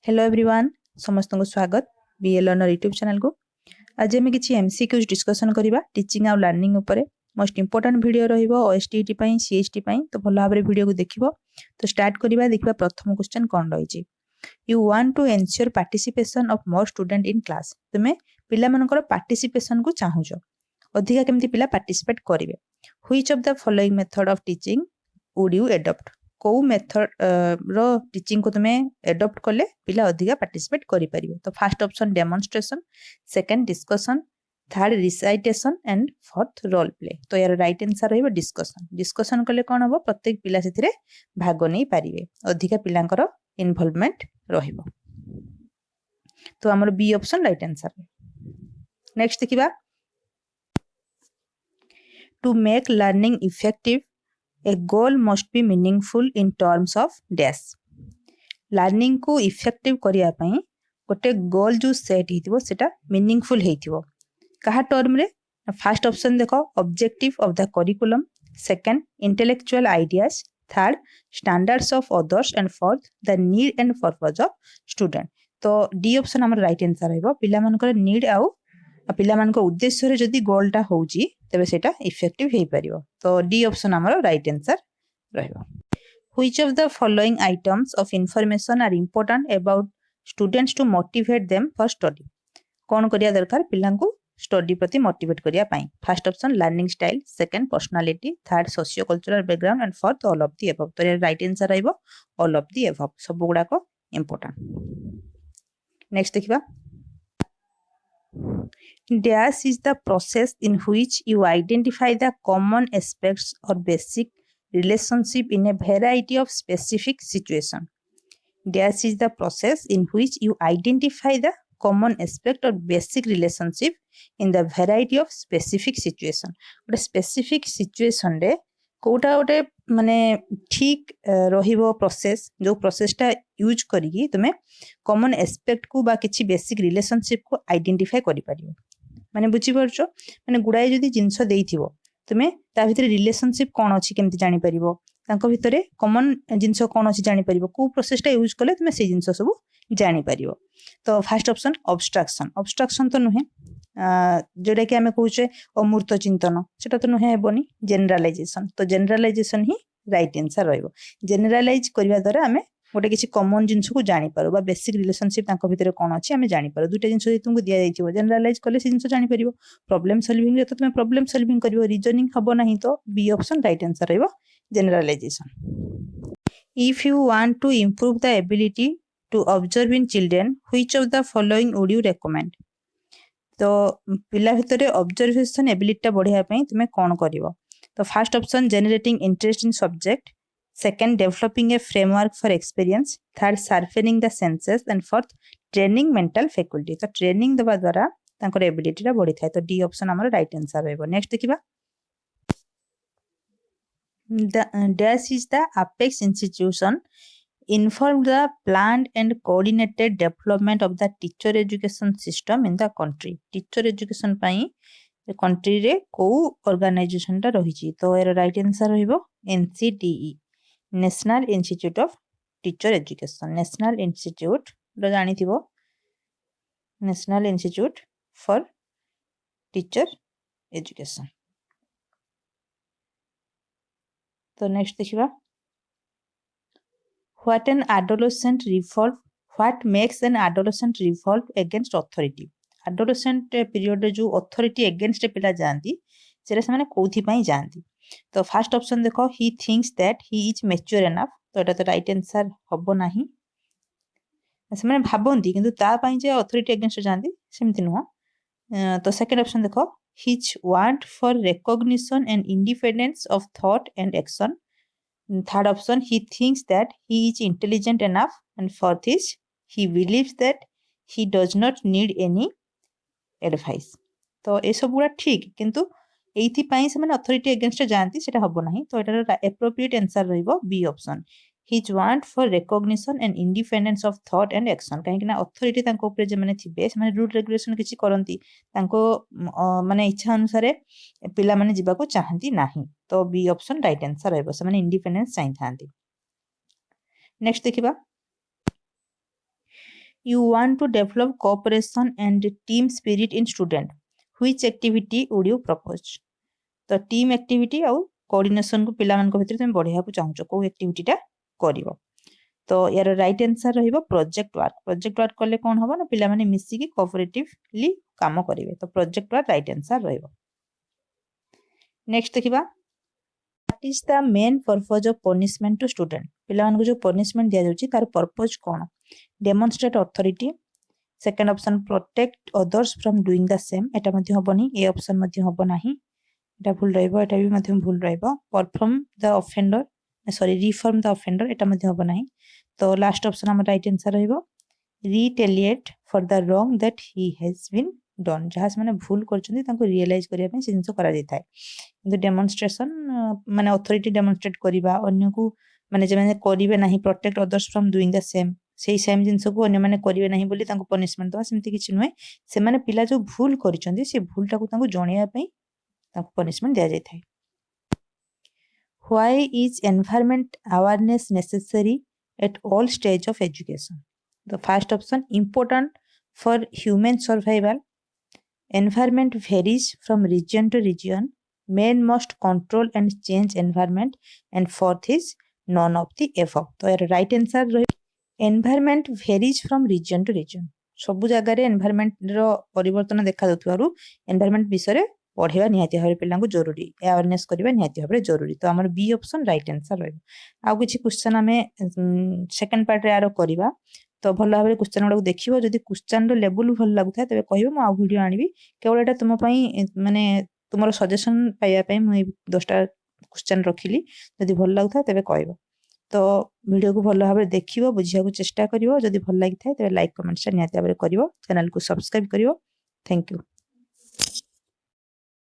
Hello everyone समस्त को स्वागत बीए लर्नर यूट्यूब चैनल को। आज आम किसी MCQs डिस्कसन करवा टीचिंग आउ लर्निंग उपरे मोस्ट इंपोर्टेंट वीडियो रहिबो OSTET पई CHT पई। तो भल भाव वीडियो को देखिबो। तो स्टार्ट करवा देखिबा प्रथम क्वेश्चन कोन रहिछि। You want to ensure participation of more student in class. तुमे पिला मानकर पार्टिसिपेशन को चाहूचो अधिका केमती पिला पार्टिसिपेट करिवे। Which of the following method of teaching would you adopt. कौ मेथड रो टीचिंग को तुमे एडॉप्ट कले पिला अधिका पार्टिसिपेट करि परिबे। तो first option demonstration, second discussion, third recitation and fourth role play. तो यार राइट आंसर रहइबो डिस्कशन। डिस्कशन कले कोन हबो प्रत्येक पिला सेथिरे भाग नै परिबे, अधिका पिलांकर इन्वॉल्वमेंट रहिबो। तो हमर B option right answer. Next देखिबा, to make learning effective a goal must be meaningful in terms of dash। Learning को इफेक्टिव करिया पई गोटे गोल जो सेट हिथिबो सेटा मीनिंगफुल हेथिबो। कहा टर्म रे फर्स्ट ऑप्शन देखो objective of the curriculum, second intellectual ideas, third standards of others and fourth the need and purpose of student. तो डी ऑप्शन हमर राइट आंसर रहइबो। पिला मानकर नीड आउ पिला मानकर उद्देश्य रे जदी गोलटा होउची तबे सेटा इफेक्टिव हेइ परिबो। तो डी ऑप्शन हमर राइट आंसर रहइबो। Which of the following items of information are important about students to motivate them for study. कोन करिया दरकार पिलांकु स्टडी प्रति मोटिवेट करिया पई। First option learning style, second personality, third socio cultural background and fourth all of the above. तो right answer रहइबो all of the above. सब गुडा को इंपोर्टेंट। नेक्स्ट देखिबा, dash is the process in which you identify the common aspects or basic relationship in a variety of specific situation। Dash is the process in which you identify the common aspect or basic relationship in the variety of specific situation। गोटे specific situation रे कोटा गोटे माने ठीक रहिबो process, जो प्रोसेसटा use करिकी तुमे common aspect को बा किछि बेसिक रिलेशनशिप को आइडेंटिफाई करि परिबो। माने बुझी परछो, माने गुडाई जदी जिंस देइथिबो तुमे ता भितरे रिलेशनशिप कोन अछि केमति जानि परिबो, तांको भितरे कॉमन जिंस कोन अछि जानि परिबो, को प्रोसेसटा यूज कले तुमे से जिंस सब जानि परिबो। तो फर्स्ट ऑप्शन ऑब्स्ट्रक्शन। ऑब्स्ट्रक्शन तो नुहे जोटा कि आमे कहूचे अमूर्त चिंतन, सेटा तो नुहे हेबोनी। जनरलाइजेशन, तो जनरलाइजेशन ही राइट आंसर रहइबो। जनरलाइज करबा द्वारा आमे गोटे किछि कॉमन जिंस को जानि पारो बा बेसिक रिलेशनशिप तांको भितरे कोन अछि आमे जानि पारो। दुटा जिंस जे तुमको दिया जाइथिबो जनरलाइज करले से जिंस जानि परिबो। प्रॉब्लम सॉल्विंग रे तो तुमे प्रॉब्लम सॉल्विंग करिवो, रीजनिंग हबो नाही। तो बी ऑप्शन राइट आंसर रहइबो generalisation. If you want to improve the ability to observe in children which of the following would you recommend. तो पिला भितरे ऑब्जर्वेशन एबिलिटी बढ़िया पई तुमे कोन करिवो। तो first option generating interest in subject, second developing a framework for experience, third sharpening the senses and fourth training mental faculty. तो training दबा द्वारा तांकर एबिलिटी बढ़ी थाए। तो डी ऑप्शन हमर राइट आंसर रहइबो। नेक्स्ट देखिबा, dash is the apex institution inform the planned and coordinated development of the teacher education system in the country। teacher education पई कंट्री रे को ऑर्गेनाइजेशन टा रहिछि। तो एरो राइट आंसर रहइबो NCTE, National Institute of Teacher Education. National Institute रो जानिथिबो, National Institute for Teacher Education. तो नेक्स्ट देखिबा, what makes an adolescent revolt against authority। adolescent period रे जो अथॉरिटी अगेंस्ट पिला जानती सेरे से माने कोथि पई जानती। तो फर्स्ट ऑप्शन देखो he thinks that he is mature enough। तो एटा तो राइट आंसर हबो नाही। से माने भाबंती किंतु ता पई जे अथॉरिटी अगेंस्ट जानती सेमति नुह। तो सेकंड ऑप्शन देखो his want for recognition and independence of thought and action। third option he thinks that he is intelligent enough and fourth is he believes that he does not need any advice। तो ए सब गुडा ठीक किंतु एथि पई से माने authority against जानती सेटा हबो नाही। तो एटार एप्रोप्रिएट आंसर रहइबो B option his want for recognition and independence of thought and action। काहे कि ना अथॉरिटी तांको ऊपर जे माने थिबे से माने रूल रेगुलेशन किछि करंती तांको माने इच्छा अनुसार पिला माने जिबा को चाहंती नाही। तो बी ऑप्शन राइट आंसर रहइबो, से माने इंडिपेंडेंस चाहि थांती। नेक्स्ट देखिबा, You want to develop cooperation and team spirit in student. Which activity would you propose? तो टीम एक्टिविटी आउ कोऑर्डिनेशन को पिला मान को भितर तुम बढ़िया को चाहूचो को एक्टिविटीटा करिवो तो यार राइट आंसर रहिबो प्रोजेक्ट वर्क कले कोन हबो ना पिला माने मिसी की कोऑपरेटिवली काम करिवे तो प्रोजेक्ट वर्क राइट आंसर रहिबो नेक्स्ट देखिबा what is the main purpose of punishment to student पिला मान को जो पनिशमेंट दिया जाउची तार पर्पस कोन demonstrate authority second option protect others from doing the same एटा मध्ये हबनी ए ऑप्शन मध्ये हबो नाही एटा भूल रहइबो एटा भी मध्ये भूल रहइबो perform the offender sorry reform the offender एटा मध्ये हबो नाही तो लास्ट ऑप्शन हमर राइट आंसर रहइबो retaliate for the wrong that he has been done जहास माने भूल करछन्ती तांको रियलाइज करिया पे जिंसो करा जाय किंतु डेमोन्स्ट्रेशन माने अथॉरिटी डेमोन्स्ट्रेट करिबा अन्य को माने जे माने करिवे नाही protect others from doing the same सेही सेम जिंसो को अन्य माने करिवे नाही बोली तांको पनिशमेंट दवा सेमति किछि नय से माने पिला जो भूल करछन्ती से भूलटा को तांको जणिया पे तांको पनिशमेंट दिया जाय थाय Why is environment awareness necessary at all stage of education? The first option important for human survival. Environment varies from region to region. Man must control and change environment. And fourth is none of the above. तो यार right answer रही environment varies from region to region. ସବୁ ଜାଗାରେ environment ର ପରିବର୍ତ୍ତନ ଦେଖା ଯାଉଥିବାରୁ environment ବିଷୟରେ पढ़ेगा निहाती भाव पिला जरूरी अवेयरनेस करबा निहाती भाव जरूरी तो आमर बी ऑप्शन राइट आंसर रहइबो आ किछि क्वेश्चन आमे सेकंड पार्ट रे आरो करबा तो भल भाव क्वेश्चन गुडा देखिबो जदि क्वेश्चन रो लेवल भल लागुथा तबे कहबो म आ वीडियो आनिबी केवल एटा तुम पई माने तुमरो सजेशन पाइबा पई म 10टा क्वेश्चन रखिली जदि भल लागुथा तबे कहबो तो वीडियो को भल भाव देखिबो बुझिया को चेष्टा करिवो जदि भल लागि थाए तबे लाइक कमेंट से निहाती भाव करिवो चैनल को सब्सक्राइब करिवो थैंक यू